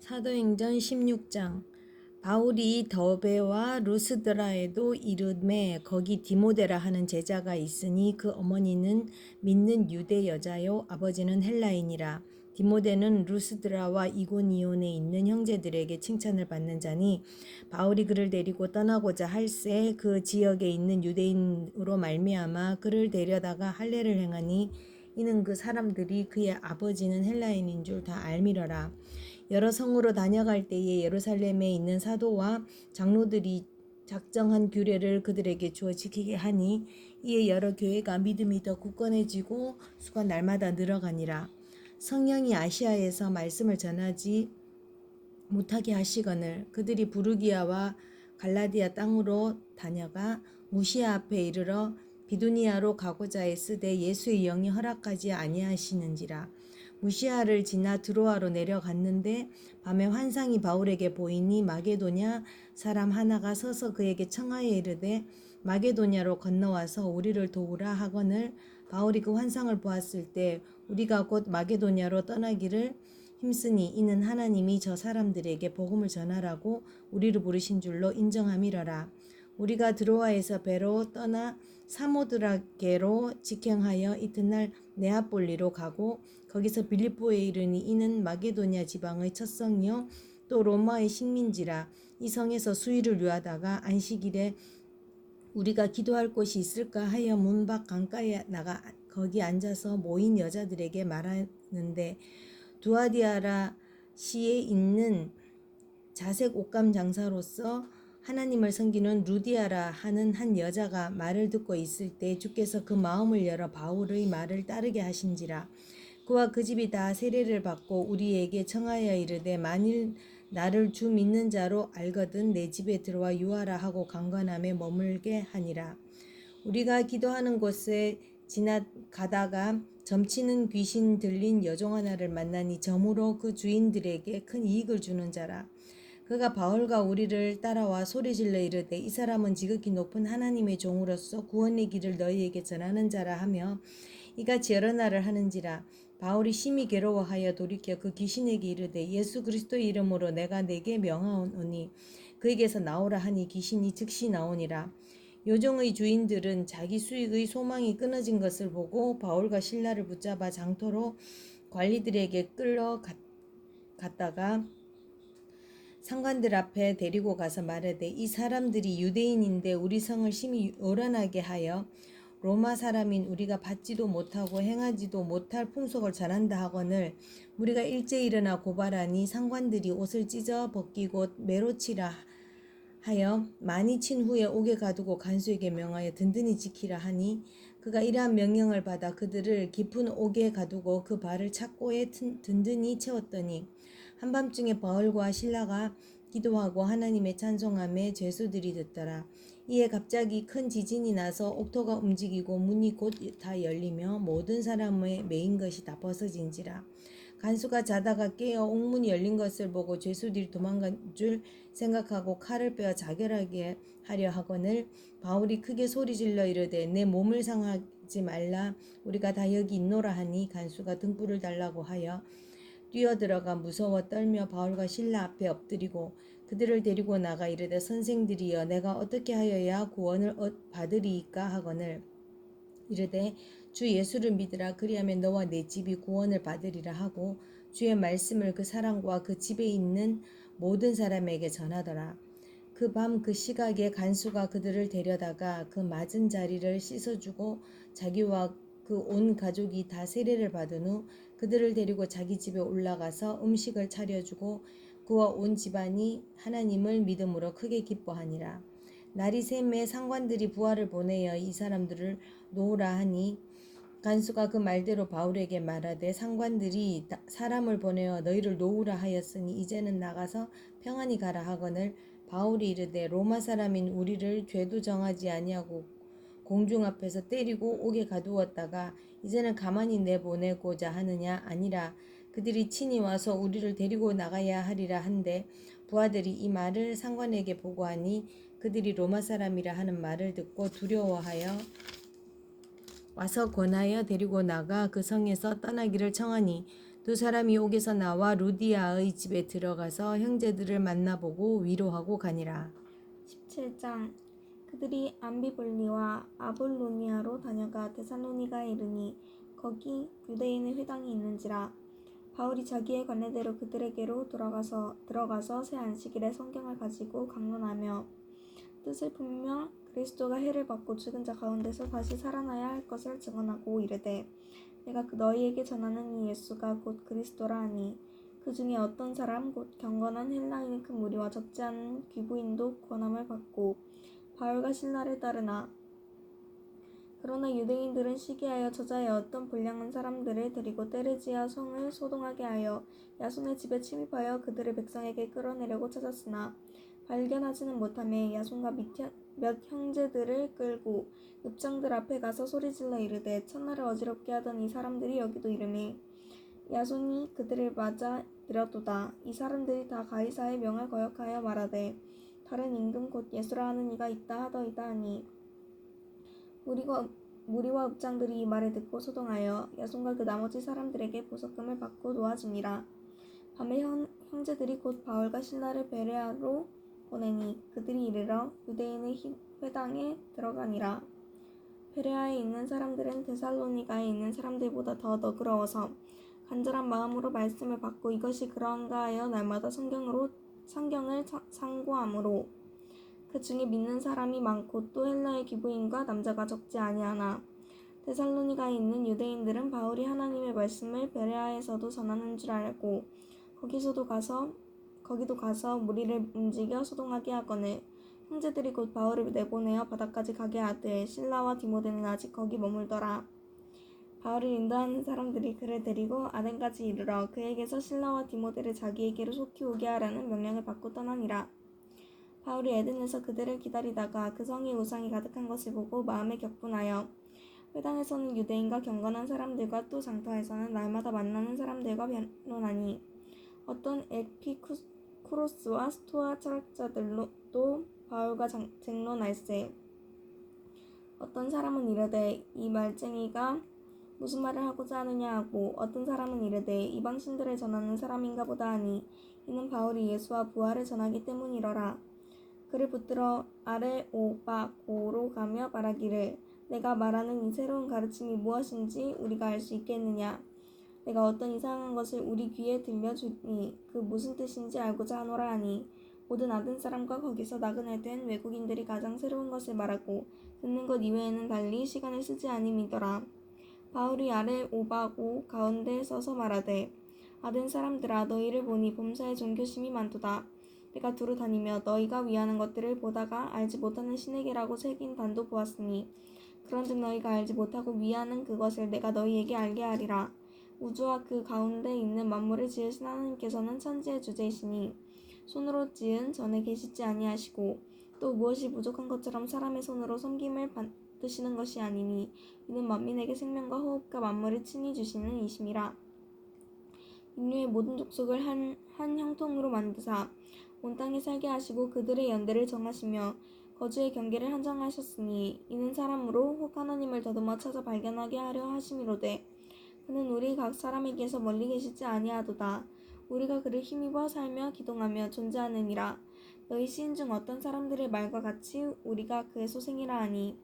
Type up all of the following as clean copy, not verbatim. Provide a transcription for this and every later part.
사도행전 16장. 바울이 더베와 루스드라에도 이르매 거기 디모데라 하는 제자가 있으니 그 어머니는 믿는 유대 여자요 아버지는 헬라인이라. 디모데는 루스드라와 이고니온에 있는 형제들에게 칭찬을 받는 자니 바울이 그를 데리고 떠나고자 할새 그 지역에 있는 유대인으로 말미암아 그를 데려다가 할례를 행하니 이는 그 사람들이 그의 아버지는 헬라인인 줄 다 알미러라. 여러 성으로 다녀갈 때에 예루살렘에 있는 사도와 장로들이 작정한 규례를 그들에게 주어 지키게 하니 이에 여러 교회가 믿음이 더 굳건해지고 수가 날마다 늘어가니라. 성령이 아시아에서 말씀을 전하지 못하게 하시거늘 그들이 부르기아와 갈라디아 땅으로 다녀가 무시아 앞에 이르러 비두니아로 가고자 애쓰되 예수의 영이 허락하지 아니하시는지라. 무시아를 지나 드로아로 내려갔는데 밤에 환상이 바울에게 보이니 마게도냐 사람 하나가 서서 그에게 청하여 이르되 마게도냐로 건너와서 우리를 도우라 하거늘 바울이 그 환상을 보았을 때 우리가 곧 마게도냐로 떠나기를 힘쓰니 이는 하나님이 저 사람들에게 복음을 전하라고 우리를 부르신 줄로 인정함이러라. 우리가 드로아에서 배로 떠나 사모드라게로 직행하여 이튿날 네아폴리로 가고 거기서 빌립보에 이르니 이는 마게도냐 지방의 첫 성이요 또 로마의 식민지라. 이 성에서 수일을 유하다가 안식일에 우리가 기도할 곳이 있을까 하여 문 밖 강가에 나가 거기 앉아서 모인 여자들에게 말하는데 두아디아라 시에 있는 자색 옷감 장사로서 하나님을 섬기는 루디아라 하는 한 여자가 말을 듣고 있을 때 주께서 그 마음을 열어 바울의 말을 따르게 하신지라. 그와 그 집이 다 세례를 받고 우리에게 청하여 이르되 만일 나를 주 믿는 자로 알거든 내 집에 들어와 유하라 하고 강건함에 머물게 하니라. 우리가 기도하는 곳에 지나가다가 점치는 귀신 들린 여종 하나를 만나니 점으로 그 주인들에게 큰 이익을 주는 자라. 그가 바울과 우리를 따라와 소리질러 이르되 이 사람은 지극히 높은 하나님의 종으로서 구원의 길을 너희에게 전하는 자라 하며 이같이 여러 날을 하는지라. 바울이 심히 괴로워하여 돌이켜 그 귀신에게 이르되 예수 그리스도의 이름으로 내가 네게 명하오니 그에게서 나오라 하니 귀신이 즉시 나오니라. 요종의 주인들은 자기 수익의 소망이 끊어진 것을 보고 바울과 실라를 붙잡아 장터로 관리들에게 끌려갔다가 상관들 앞에 데리고 가서 말하되 이 사람들이 유대인인데 우리 성을 심히 요란하게 하여 로마 사람인 우리가 받지도 못하고 행하지도 못할 풍속을 전한다 하거늘 우리가 일제히 일어나 고발하니 상관들이 옷을 찢어 벗기고 매로치라 하여 많이 친 후에 옥에 가두고 간수에게 명하여 든든히 지키라 하니 그가 이러한 명령을 받아 그들을 깊은 옥에 가두고 그 발을 착고에 든든히 채웠더니 한밤중에 바울과 실라가 기도하고 하나님의 찬송함에 죄수들이 듣더라. 이에 갑자기 큰 지진이 나서 옥토가 움직이고 문이 곧 다 열리며 모든 사람의 매인 것이 다 벗어진지라. 간수가 자다가 깨어 옥문이 열린 것을 보고 죄수들이 도망간 줄 생각하고 칼을 빼어 자결하게 하려 하거늘 바울이 크게 소리질러 이르되 내 몸을 상하지 말라 우리가 다 여기 있노라 하니 간수가 등불을 달라고 하여 뛰어들어가 무서워 떨며 바울과 실라 앞에 엎드리고 그들을 데리고 나가 이르되 선생들이여 내가 어떻게 하여야 구원을 받으리이까 하거늘 이르되 주 예수를 믿으라 그리하면 너와 내 집이 구원을 받으리라 하고 주의 말씀을 그 사람과 그 집에 있는 모든 사람에게 전하더라. 그 밤 그 시각에 간수가 그들을 데려다가 그 맞은 자리를 씻어주고 자기와 그 온 가족이 다 세례를 받은 후 그들을 데리고 자기 집에 올라가서 음식을 차려주고 그와 온 집안이 하나님을 믿음으로 크게 기뻐하니라. 날이 샘에 상관들이 부하를 보내어 이 사람들을 놓으라 하니 간수가 그 말대로 바울에게 말하되 상관들이 사람을 보내어 너희를 놓으라 하였으니 이제는 나가서 평안히 가라 하거늘 바울이 이르되 로마 사람인 우리를 죄도 정하지 아니하고 공중 앞에서 때리고 옥에 가두었다가 이제는 가만히 내보내고자 하느냐 아니라 그들이 친히 와서 우리를 데리고 나가야 하리라 한데 부하들이 이 말을 상관에게 보고하니 그들이 로마 사람이라 하는 말을 듣고 두려워하여 와서 권하여 데리고 나가 그 성에서 떠나기를 청하니 두 사람이 옥에서 나와 루디아의 집에 들어가서 형제들을 만나보고 위로하고 가니라. 17장. 그들이 암비볼리와 아볼로니아로 다녀가 데살로니가에 이르니 거기 유대인의 회당이 있는지라. 바울이 자기의 관례대로 그들에게로 들어가서 새 안식일에 성경을 가지고 강론하며 뜻을 품으며 그리스도가 해를 받고 죽은 자 가운데서 다시 살아나야 할 것을 증언하고 이르되 내가 너희에게 전하는 이 예수가 곧 그리스도라 하니 그 중에 어떤 사람 곧 경건한 헬라인의 큰 무리와 적지 않은 귀부인도 권함을 받고 바울과 신라를 따르나 그러나 유대인들은 시기하여 저자의 어떤 불량한 사람들을 데리고 때르지아 성을 소동하게 하여 야손의 집에 침입하여 그들을 백성에게 끌어내려고 찾았으나 발견하지는 못하며 야손과 몇 형제들을 끌고 읍장들 앞에 가서 소리질러 이르되 천하를 어지럽게 하던 이 사람들이 여기도 이르매 야손이 그들을 맞아 들였도다. 이 사람들이 다 가이사의 명을 거역하여 말하되 다른 임금 곧 예수라 하는 이가 있다 하더이다 하니 무리와 읍장들이 이 말을 듣고 소동하여 야손과 그 나머지 사람들에게 보석금을 받고 놓아주니라. 밤에 형제들이 곧 바울과 신라를 베레아로 보내니 그들이 이르러 유대인의 회당에 들어가니라. 베레아에 있는 사람들은 데살로니가에 있는 사람들보다 더 너그러워서 간절한 마음으로 말씀을 받고 이것이 그러한가 하여 날마다 성경을 상고하므로 그 중에 믿는 사람이 많고 또 헬라의 기부인과 남자가 적지 아니하나 데살로니가에 있는 유대인들은 바울이 하나님의 말씀을 베레아에서도 전하는 줄 알고 거기도 가서 무리를 움직여 소동하게 하거늘 형제들이 곧 바울을 내보내어 바다까지 가게 하되 실라와 디모데는 아직 거기 머물더라. 바울을 인도하는 사람들이 그를 데리고 아덴까지 이르러 그에게서 실라와 디모데를 자기에게로 속히 오게 하라는 명령을 받고 떠나니라. 바울이 에덴에서 그들을 기다리다가 그 성에 우상이 가득한 것을 보고 마음에 격분하여 회당에서는 유대인과 경건한 사람들과 또 장터에서는 날마다 만나는 사람들과 변론하니 어떤 에피쿠로스와 스토아 철학자들도 바울과 쟁론할세. 어떤 사람은 이르되 이 말쟁이가 무슨 말을 하고자 하느냐 하고 어떤 사람은 이르되 이방신들을 전하는 사람인가 보다 하니 이는 바울이 예수와 부활을 전하기 때문이러라. 그를 붙들어 아레오바고로 가며 말하기를 내가 말하는 이 새로운 가르침이 무엇인지 우리가 알 수 있겠느냐. 내가 어떤 이상한 것을 우리 귀에 들려주니 그 무슨 뜻인지 알고자 하노라 하니 모든 아덴 사람과 거기서 나그네 된 외국인들이 가장 새로운 것을 말하고 듣는 것 이외에는 달리 시간을 쓰지 아님이더라. 바울이 아레오바고 가운데 서서 말하되 아덴 사람들아 너희를 보니 범사에 종교심이 많도다. 내가 두루 다니며 너희가 위하는 것들을 보다가 알지 못하는 신에게라고 새긴 단도 보았으니 그런즉 너희가 알지 못하고 위하는 그것을 내가 너희에게 알게 하리라. 우주와 그 가운데 있는 만물을 지으신 하나님께서는 천지의 주제이시니 손으로 지은 전에 계시지 아니하시고 또 무엇이 부족한 것처럼 사람의 손으로 섬김을 받으시는 것이 아니니 이는 만민에게 생명과 호흡과 만물을 친히 주시는 이심이라. 인류의 모든 족속을 한 형통으로 만드사 온 땅에 살게 하시고 그들의 연대를 정하시며 거주의 경계를 한정하셨으니 이는 사람으로 혹 하나님을 더듬어 찾아 발견하게 하려 하심이로되 그는 우리 각 사람에게서 멀리 계시지 아니하도다. 우리가 그를 힘입어 살며 기동하며 존재하느니라. 너희 시인 중 어떤 사람들의 말과 같이 우리가 그의 소생이라 하니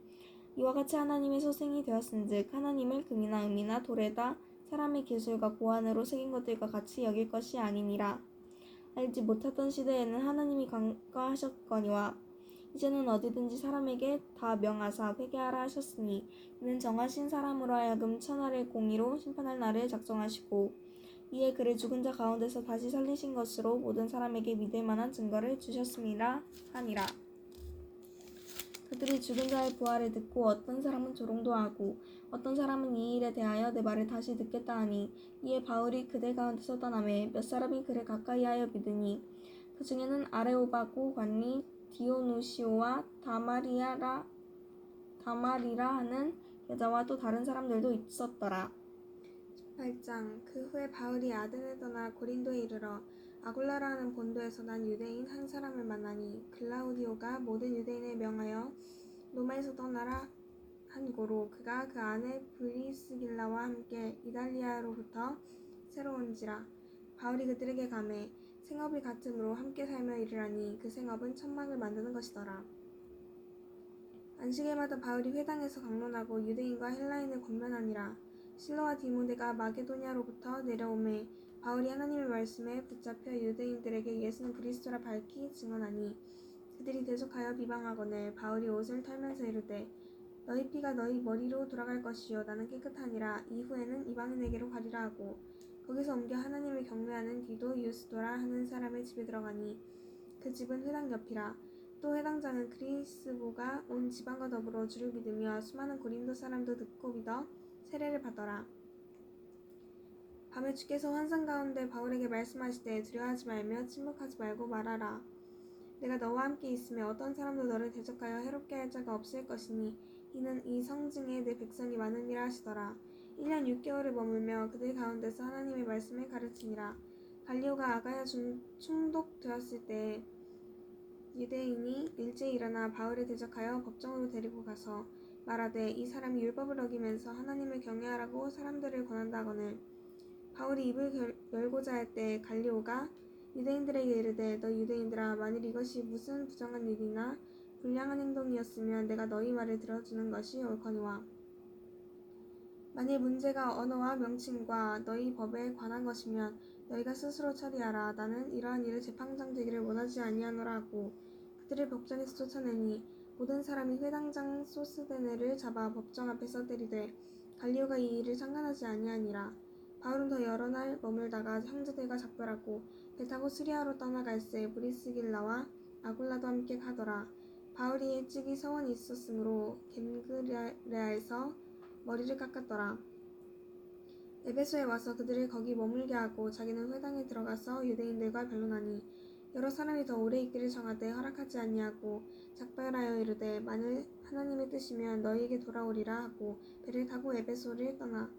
이와 같이 하나님의 소생이 되었은즉 하나님을 금이나 음이나 돌에다 사람의 기술과 고안으로 새긴 것들과 같이 여길 것이 아니니라. 알지 못하던 시대에는 하나님이 간과하셨거니와 이제는 어디든지 사람에게 다 명하사 회개하라 하셨으니 이는 정하신 사람으로 하여금 천하를 공의로 심판할 날을 작정하시고 이에 그를 죽은 자 가운데서 다시 살리신 것으로 모든 사람에게 믿을 만한 증거를 주셨음이라 하니라. 그들이 죽은 자의 부활을 듣고 어떤 사람은 조롱도 하고 어떤 사람은 이 일에 대하여 내 말을 다시 듣겠다 하니 이에 바울이 그들 가운데서 떠나매 몇 사람이 그를 가까이하여 믿으니 그 중에는 아레오바고 관리 디오누시오와 다마리라 하는 여자와 또 다른 사람들도 있었더라. 18장. 그 후에 바울이 아덴을 떠나 고린도에 이르러 아굴라라 하는 본도에서 난 유대인 한 사람을 만나니 글라우디오가 모든 유대인에 명하여 로마에서 떠나라 한 고로 그가 그 안에 브리스길라와 함께 이달리아로부터 새로운지라. 바울이 그들에게 감해 생업이 같음으로 함께 살며 일하니 그 생업은 천막을 만드는 것이더라. 안식일마다 바울이 회당에서 강론하고 유대인과 헬라인을 권면하니라. 실로와 디모데가 마게도냐로부터 내려오매 바울이 하나님의 말씀에 붙잡혀 유대인들에게 예수는 그리스도라 밝히 증언하니 그들이 대적하여 비방하거늘 바울이 옷을 털면서 이르되 너희 피가 너희 머리로 돌아갈 것이요 나는 깨끗하니라. 이후에는 이방인에게로 가리라 하고 거기서 옮겨 하나님을 경외하는 디도 유스도라 하는 사람의 집에 들어가니 그 집은 회당 옆이라. 또 회당장은 그리스보가 온 지방과 더불어 주를 믿으며 수많은 고린도 사람도 듣고 믿어 세례를 받더라. 밤에 주께서 환상 가운데 바울에게 말씀하시되 두려워하지 말며 침묵하지 말고 말하라. 내가 너와 함께 있으며 어떤 사람도 너를 대적하여 해롭게 할 자가 없을 것이니 이는 이 성중에 내 백성이 많으니라 하시더라. 1년 6개월을 머물며 그들 가운데서 하나님의 말씀을 가르치니라. 갈리오가 아가야 충독되었을 때 유대인이 일제히 일어나 바울을 대적하여 법정으로 데리고 가서 말하되 이 사람이 율법을 어기면서 하나님을 경외하라고 사람들을 권한다 하거늘 바울이 입을 열고자 할 때 갈리오가 유대인들에게 이르되 너 유대인들아 만일 이것이 무슨 부정한 일이나 불량한 행동이었으면 내가 너희 말을 들어주는 것이 옳거니와 만일 문제가 언어와 명칭과 너희 법에 관한 것이면 너희가 스스로 처리하라. 나는 이러한 일을 재판장 되기를 원하지 아니하노라 하고 그들을 법정에서 쫓아내니 모든 사람이 회당장 소스데네를 잡아 법정 앞에서 때리되 갈리오가 이 일을 상관하지 아니하니라. 바울은 더 여러 날 머물다가 형제들과 작별하고 배 타고 수리아로 떠나갈새 브리스길라와 아굴라도 함께 가더라. 바울이 일찍이 서원이 있었으므로 겐그레아에서 머리를 깎았더라. 에베소에 와서 그들을 거기 머물게 하고 자기는 회당에 들어가서 유대인들과 변론하니 여러 사람이 더 오래 있기를 정하되 허락하지 아니하고 작별하여 이르되 만일 하나님의 뜻이면 너희에게 돌아오리라 하고 배를 타고 에베소를 떠나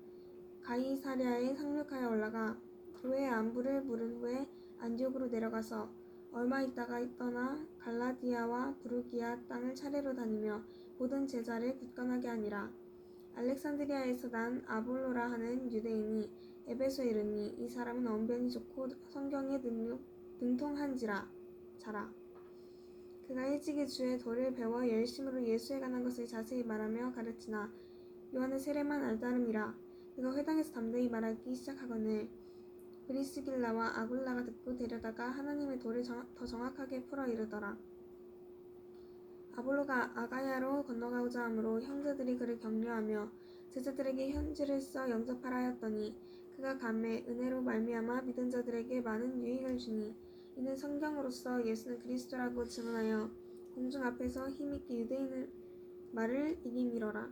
가이사랴에 상륙하여 올라가 교회의 안부를 물은 후에 안디옥으로 내려가서 얼마 있다가 떠나 갈라디아와 부르기아 땅을 차례로 다니며 모든 제자를 굳건하게 하니라. 알렉산드리아에서 난 아볼로라 하는 유대인이 에베소에 이르니 이 사람은 언변이 좋고 성경에 능통한지라 자라. 그가 일찍이 주의 도를 배워 열심으로 예수에 관한 것을 자세히 말하며 가르치나 요한은 세례만 알다름이라. 그가 회당에서 담대히 말하기 시작하거늘 브리스길라와 아굴라가 듣고 데려다가 하나님의 도를 더 정확하게 풀어 이르더라. 아볼로가 아가야로 건너가고자 하므로 형제들이 그를 격려하며 제자들에게 편지를 써 영접하라 하였더니 그가 감에 은혜로 말미암아 믿은 자들에게 많은 유익을 주니 이는 성경으로서 예수는 그리스도라고 증언하여 공중 앞에서 힘있게 유대인의 말을 이기미러라.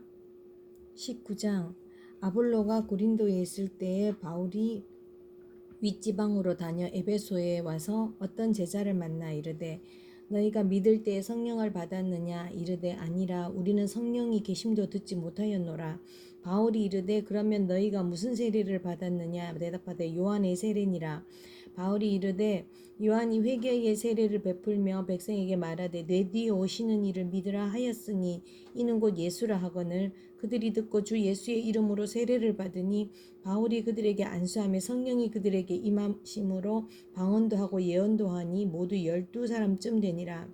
19장 아볼로가 고린도에 있을 때에 바울이 윗지방으로 다녀 에베소에 와서 어떤 제자를 만나 이르되 너희가 믿을 때에 성령을 받았느냐 이르되 아니라 우리는 성령이 계심도 듣지 못하였노라. 바울이 이르되 그러면 너희가 무슨 세례를 받았느냐 대답하되 요한의 세례니라. 바울이 이르되 요한이 회개의 세례를 베풀며 백성에게 말하되 내 뒤에 오시는 이를 믿으라 하였으니 이는 곧 예수라 하거늘 그들이 듣고 주 예수의 이름으로 세례를 받으니 바울이 그들에게 안수하며 성령이 그들에게 임하심으로 방언도 하고 예언도 하니 모두 12사람쯤 되니라.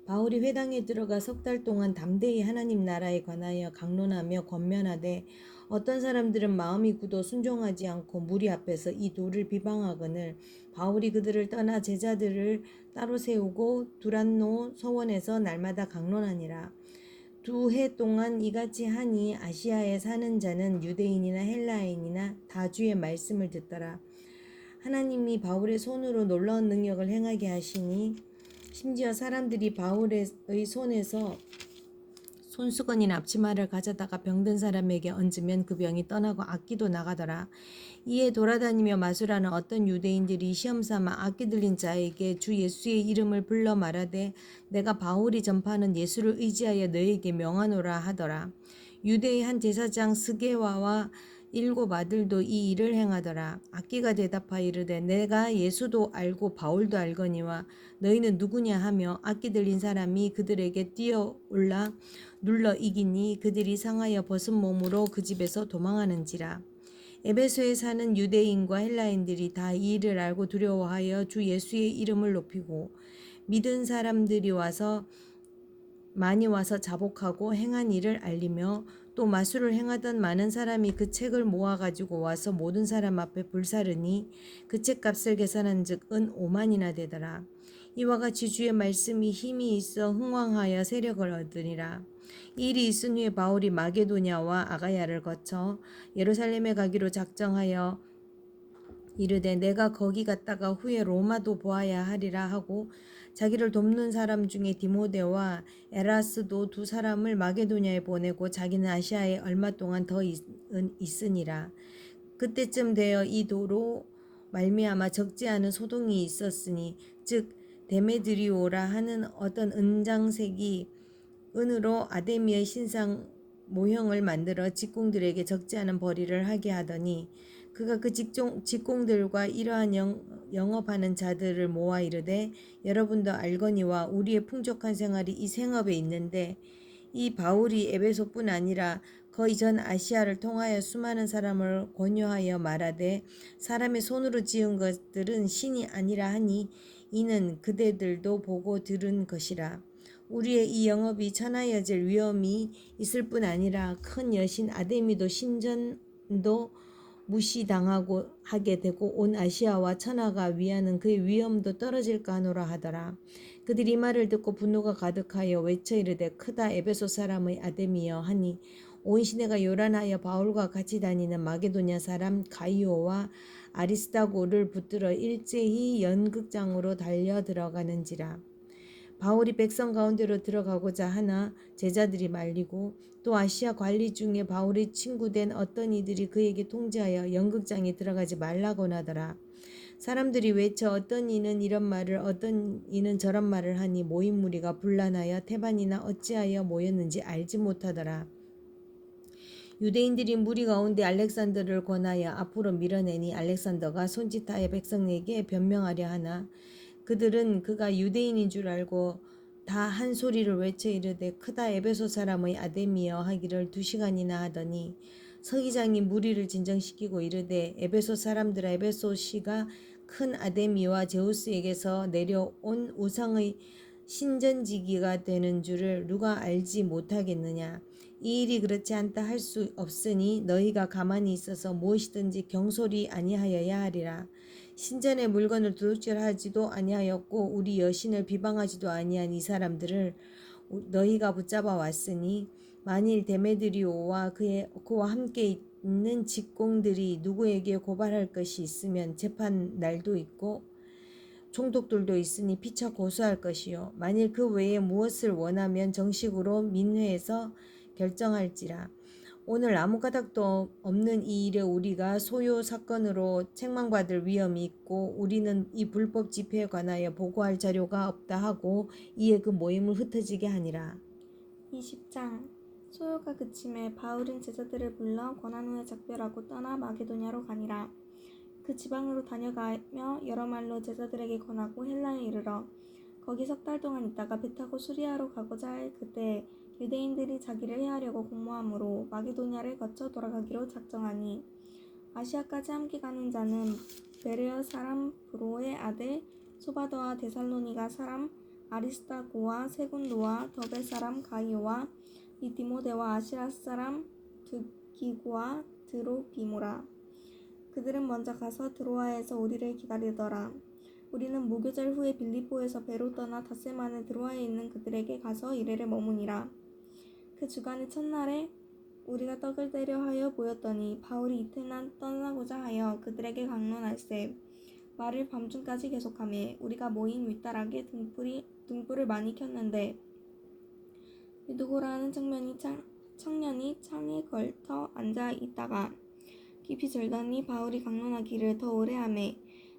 바울이 회당에 들어가 석 달 동안 담대히 하나님 나라에 관하여 강론하며 권면하되 어떤 사람들은 마음이 굳어 순종하지 않고 무리 앞에서 이 도를 비방하거늘 바울이 그들을 떠나 제자들을 따로 세우고 두란노 서원에서 날마다 강론하니라. 2해 동안 이같이 하니 아시아에 사는 자는 유대인이나 헬라인이나 다 주의 말씀을 듣더라. 하나님이 바울의 손으로 놀라운 능력을 행하게 하시니 심지어 사람들이 바울의 손에서 손수건이나 앞치마를 가져다가 병든 사람에게 얹으면 그 병이 떠나고 악기도 나가더라. 이에 돌아다니며 마술하는 어떤 유대인들이 시험삼아 악기 들린 자에게 주 예수의 이름을 불러 말하되 내가 바울이 전파하는 예수를 의지하여 너에게 명하노라 하더라. 유대의 한 제사장 스게와와 7 아들도 이 일을 행하더라. 악기가 대답하여 이르되 내가 예수도 알고 바울도 알거니와 너희는 누구냐 하며 악기 들린 사람이 그들에게 뛰어올라 눌러 이기니 그들이 상하여 벗은 몸으로 그 집에서 도망하는지라. 에베소에 사는 유대인과 헬라인들이 다 이 일을 알고 두려워하여 주 예수의 이름을 높이고 믿은 사람들이 많이 와서 자복하고 행한 일을 알리며 또 마술을 행하던 많은 사람이 그 책을 모아 가지고 와서 모든 사람 앞에 불사르니 그 책값을 계산한즉 은 5만이나 되더라. 이와 같이 주의 말씀이 힘이 있어 흥왕하여 세력을 얻으니라. 이 일이 있은 후에 바울이 마게도냐와 아가야를 거쳐 예루살렘에 가기로 작정하여 이르되 내가 거기 갔다가 후에 로마도 보아야 하리라 하고 자기를 돕는 사람 중에 디모데와 에라스도 두 사람을 마게도냐에 보내고 자기는 아시아에 얼마 동안 더 있으니라. 그때쯤 되어 이 도로 말미암아 적지 않은 소동이 있었으니 즉 데메드리오라 하는 어떤 은장색이 은으로 아데미의 신상 모형을 만들어 직공들에게 적지 않은 벌이를 하게 하더니 그가 그 직공들과 이러한 영업하는 자들을 모아 이르되 여러분도 알거니와 우리의 풍족한 생활이 이 생업에 있는데 이 바울이 에베소뿐 아니라 거의 전 아시아를 통하여 수많은 사람을 권유하여 말하되 사람의 손으로 지은 것들은 신이 아니라 하니 이는 그대들도 보고 들은 것이라. 우리의 이 영업이 천하여질 위험이 있을 뿐 아니라 큰 여신 아데미도 신전도 무시당하고 하게 되고 온 아시아와 천하가 위하는 그의 위엄도 떨어질까 하노라 하더라. 그들이 이 말을 듣고 분노가 가득하여 외쳐 이르되 크다 에베소 사람의 아데미여 하니 온 시내가 요란하여 바울과 같이 다니는 마게도냐 사람 가이오와 아리스다고를 붙들어 일제히 연극장으로 달려 들어가는지라. 바울이 백성 가운데로 들어가고자 하나 제자들이 말리고 또 아시아 관리 중에 바울의 친구된 어떤 이들이 그에게 통지하여 연극장에 들어가지 말라고 하더라. 사람들이 외쳐 어떤 이는 이런 말을 어떤 이는 저런 말을 하니 모인 무리가 분란하여 태반이나 어찌하여 모였는지 알지 못하더라. 유대인들이 무리 가운데 알렉산더를 권하여 앞으로 밀어내니 알렉산더가 손짓하여 백성에게 변명하려 하나 그들은 그가 유대인인 줄 알고 다 한 소리를 외쳐 이르되 크다 에베소 사람의 아데미여 하기를 2시간이나 하더니 서기장이 무리를 진정시키고 이르되 에베소 사람들아 에베소시가 큰 아데미와 제우스에게서 내려온 우상의 신전지기가 되는 줄을 누가 알지 못하겠느냐. 이 일이 그렇지 않다 할 수 없으니 너희가 가만히 있어서 무엇이든지 경솔히 아니하여야 하리라. 신전의 물건을 도둑질하지도 아니하였고 우리 여신을 비방하지도 아니한 이 사람들을 너희가 붙잡아 왔으니 만일 데메드리오와 그와 함께 있는 직공들이 누구에게 고발할 것이 있으면 재판 날도 있고 총독들도 있으니 피차 고소할 것이요 만일 그 외에 무엇을 원하면 정식으로 민회에서 결정할지라. 오늘 아무 까닭도 없는 이 일에 우리가 소요 사건으로 책망받을 위험이 있고 우리는 이 불법 집회에 관하여 보고할 자료가 없다 하고 이에 그 모임을 흩어지게 하니라. 20장 소요가 그침에 바울은 제자들을 불러 권한 후에 작별하고 떠나 마게도냐로 가니라. 그 지방으로 다녀가며 여러 말로 제자들에게 권하고 헬라에 이르러 거기 3달 동안 있다가 배 타고 수리아로 가고자 할 그때 유대인들이 자기를 해하려고 공모함으로 마게도냐를 거쳐 돌아가기로 작정하니 아시아까지 함께 가는 자는 베레아 사람 브로의 아들 소바더와 데살로니가 사람 아리스다고와 세군도와 더베 사람 가이오와 이 디모데와 아시라 사람 두기고와 드로비모라. 그들은 먼저 가서 드로아에서 우리를 기다리더라. 우리는 무교절 후에 빌립보에서 배로 떠나 닷새만에 드로아에 있는 그들에게 가서 이래를 머무니라. 그 주간의 첫날에 우리가 떡을 떼려 하여 모였더니 바울이 이튿날 떠나고자 하여 그들에게 강론할세 말을 밤중까지 계속하매 우리가 모인 윗다락에 등불을 많이 켰는데 유두고라 하는 청년이 창에 걸터 앉아 있다가 깊이 들더니 바울이 강론하기를 더 오래 하매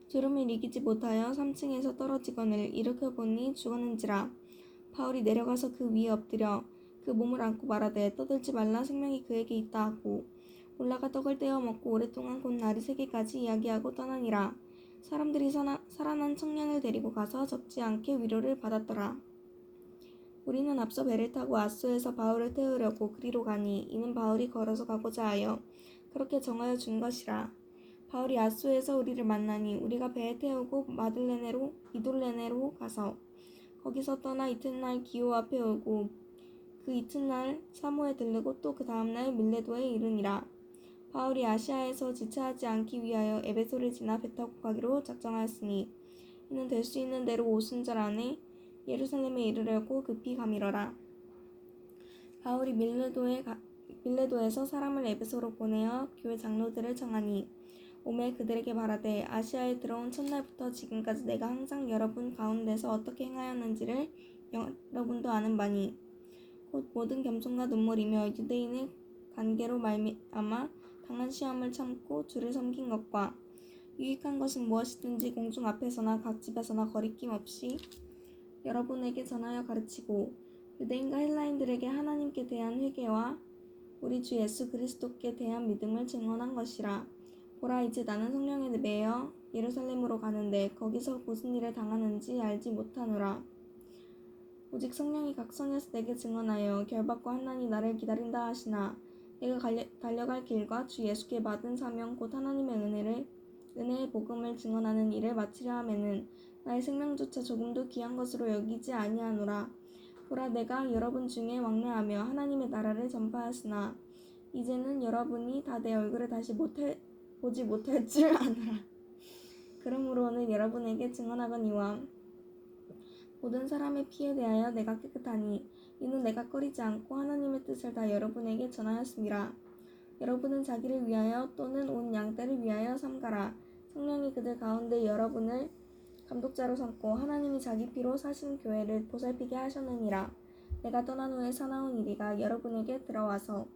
졸음을 이기지 못하여 3층에서 떨어지거늘 일으켜보니 죽었는지라. 바울이 내려가서 그 위에 엎드려 그 몸을 안고 말하되 떠들지 말라 생명이 그에게 있다 하고 올라가 떡을 떼어 먹고 오랫동안 곧 날이 새기까지 이야기하고 떠나니라. 사람들이 살아난 청년을 데리고 가서 적지 않게 위로를 받았더라. 우리는 앞서 배를 타고 아소에서 바울을 태우려고 그리로 가니 이는 바울이 걸어서 가고자 하여 그렇게 정하여 준 것이라. 바울이 아소에서 우리를 만나니 우리가 배에 태우고 미돌레네로 가서 거기서 떠나 이튿날 기호 앞에 오고 그 이튿날 사모에 들르고 또 그 다음날 밀레도에 이르니라. 바울이 아시아에서 지체하지 않기 위하여 에베소를 지나 배 타고 가기로 작정하였으니 이는 될 수 있는 대로 오순절 안에 예루살렘에 이르려고 급히 가미러라. 바울이 밀레도에서 사람을 에베소로 보내어 교회 장로들을 청하니 오매 그들에게 말하되 아시아에 들어온 첫날부터 지금까지 내가 항상 여러분 가운데서 어떻게 행하였는지를 여러분도 아는 바니 곧 모든 겸손과 눈물이며 유대인의 관계로 말미암아 당한 시험을 참고 주를 섬긴 것과 유익한 것은 무엇이든지 공중 앞에서나 각 집에서나 거리낌 없이 여러분에게 전하여 가르치고 유대인과 헬라인들에게 하나님께 대한 회개와 우리 주 예수 그리스도께 대한 믿음을 증언한 것이라. 보라 이제 나는 성령에 매여 예루살렘으로 가는데 거기서 무슨 일을 당하는지 알지 못하노라. 오직 성령이 각 성에서 내게 증언하여 결박과 환난이 나를 기다린다 하시나 내가 달려갈 길과 주 예수께 받은 사명 곧 하나님의 은혜의 복음을 증언하는 일을 마치려 하면은 나의 생명조차 조금도 귀한 것으로 여기지 아니하노라. 보라 내가 여러분 중에 왕래하며 하나님의 나라를 전파하시나 이제는 여러분이 다 내 얼굴을 다시 보지 못할 줄 아노라. 그러므로 오늘 여러분에게 증언하거니와 모든 사람의 피에 대하여 내가 깨끗하니 이는 내가 꺼리지 않고 하나님의 뜻을 다 여러분에게 전하였습니다. 여러분은 자기를 위하여 또는 온 양떼를 위하여 삼가라. 성령이 그들 가운데 여러분을 감독자로 삼고 하나님이 자기 피로 사신 교회를 보살피게 하셨느니라. 내가 떠난 후에 사나운 이리가 여러분에게 들어와서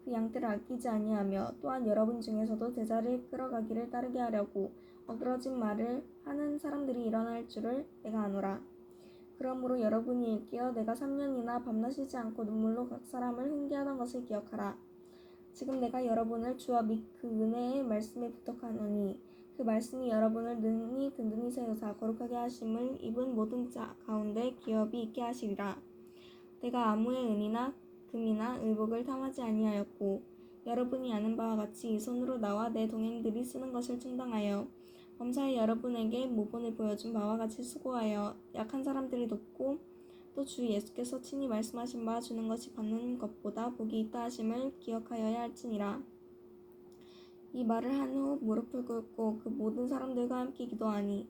그 양떼를 아끼지 아니하며 또한 여러분 중에서도 제자를 끌어가기를 따르게 하려고 어그러진 말을 하는 사람들이 일어날 줄을 내가 아노라. 그러므로 여러분이 일깨어 내가 3년이나 밤낮 쉬지 않고 눈물로 각 사람을 훈계하던 것을 기억하라. 지금 내가 여러분을 주와 및 그 은혜의 말씀에 부탁하노니 그 말씀이 여러분을 능히 든든히 세우사 거룩하게 하심을 입은 모든 자 가운데 기업이 있게 하시리라. 내가 아무의 은이나 금이나 의복을 탐하지 아니하였고 여러분이 아는 바와 같이 이 손으로 나와 내 동행들이 쓰는 것을 충당하여 범사에 여러분에게 모본을 보여준 바와 같이 수고하여 약한 사람들을 돕고 또 주 예수께서 친히 말씀하신 바 주는 것이 받는 것보다 복이 있다 하심을 기억하여야 할지니라. 이 말을 한 후 무릎을 꿇고 그 모든 사람들과 함께 기도하니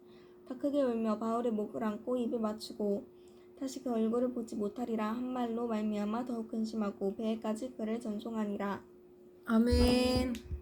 다 크게 울며 바울의 목을 안고 입에 맞추고 다시 그 얼굴을 보지 못하리라 한 말로 말미암아 더욱 근심하고 배에까지 그를 전송하니라. 아멘.